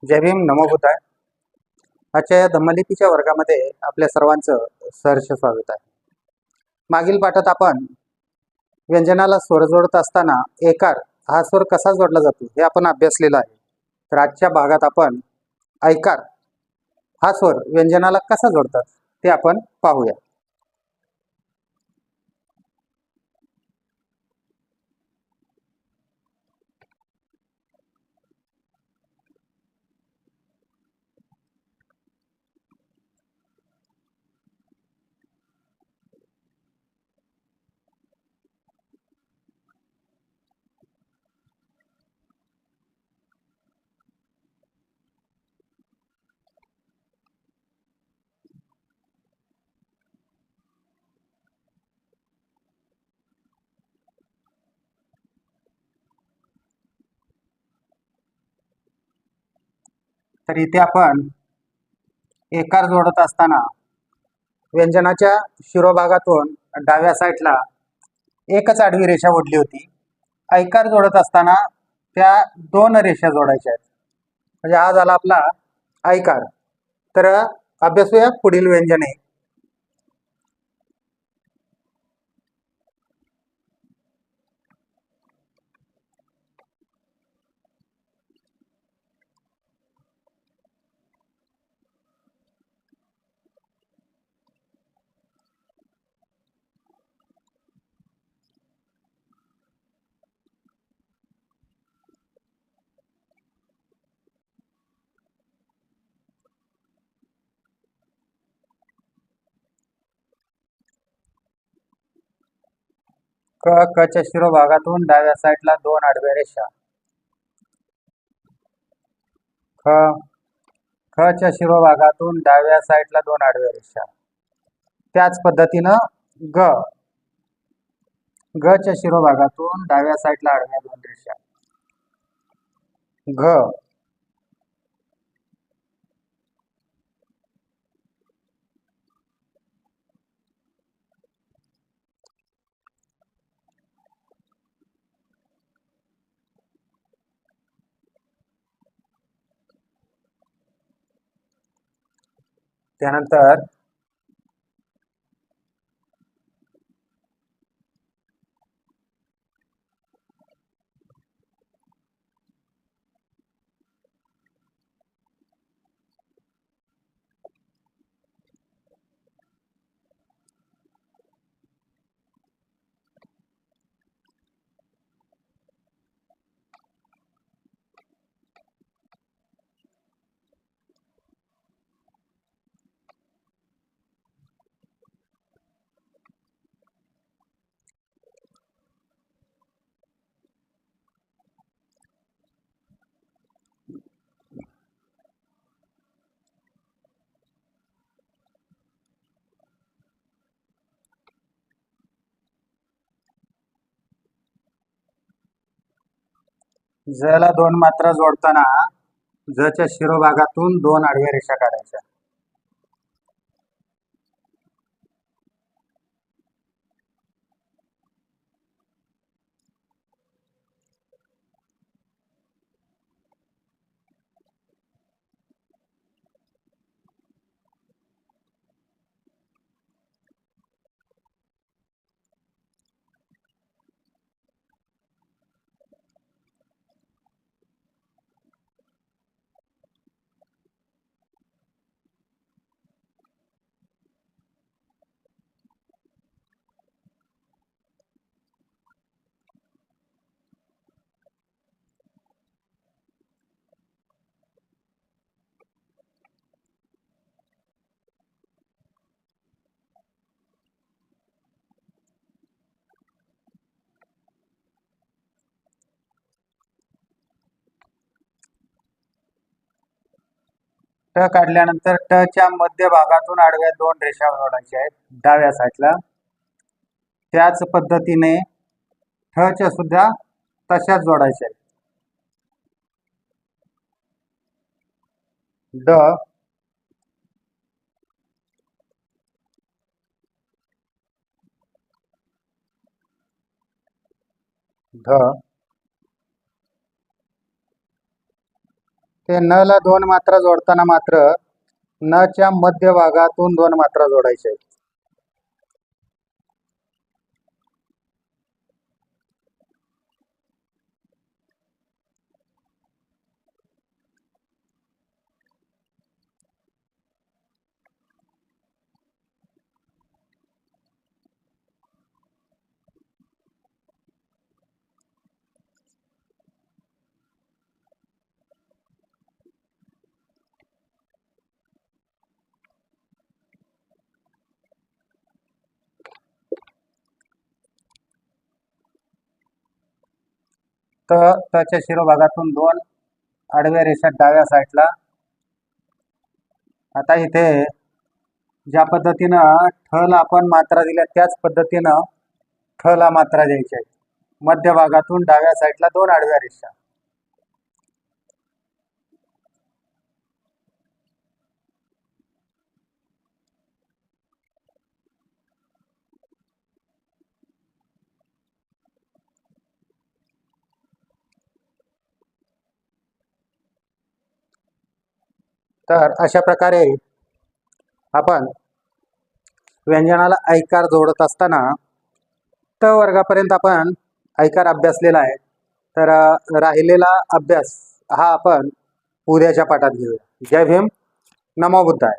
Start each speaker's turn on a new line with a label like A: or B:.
A: जय भीम नमो बुद्धाय. आजच्या या धम्मलिपीच्या वर्गामध्ये आपल्या सर्वांचं सहर्ष स्वागत आहे. मागील पाठात आपण व्यंजनाला स्वर जोडत असताना एकार हा स्वर कसा जोडला जातो हे आपण अभ्यासलेलं आहे. तर आजच्या भागात आपण ऐकार हा स्वर व्यंजनाला कसा जोडतात ते आपण पाहूया. तर इथे आपण एकार जोडत असताना व्यंजनाच्या शिरोभागातून डाव्या साईडला एकच आडवी रेषा ओढली होती. ऐकार जोडत असताना त्या दोन रेषा जोडायच्या आहेत. म्हणजे हा झाला आपला ऐकार. तर अभ्यासूया पुढील व्यंजने. क च्या शिरोभागातून डाव्या साईडला दोन आडव्या रेषा. ख च्या शिरोभागातून डाव्या साईडला दोन आडव्या रेषा. त्याच पद्धतीनं ग च्या शिरोभागातून डाव्या साईडला आडव्या दोन रेषा. घ त्यानंतर ज ला दोन मात्रा जोडताना ज च्या शिरोभागातून दोन आडव्या रेषा काढायच्या. ट काढल्यानंतर ट च्या मध्य भागातून आडव्या दोन रेषा जोडायच्या आहेत डाव्या साईडला. त्याच पद्धतीने ठ च्या सुद्धा तशाच जोडायच्या आहेत. ड ध ते न ला 2 मात्रा जोडताना मात्र न च्या मध्यभागातून 2 मात्रा जोडायच्या आहेत. तर त्याच्या शिरोभागातून 2 आडव्या रेषा डाव्या साईडला. आता इथे ज्या पद्धतीनं ठ ला आपण मात्रा दिल्या त्याच पद्धतीनं ठ ला मात्रा द्यायची आहे. मध्यभागातून डाव्या साईडला 2 आडव्या रेषा. तर अशा प्रकारे आपण व्यंजनाला ऐकार जोडत असताना त वर्गापर्यंत आपण ऐकार अभ्यासलेला आहे. तर राहिलेला अभ्यास हा आपण उद्याच्या पाठात घेऊया. जय भीम, नमो बुद्धाय.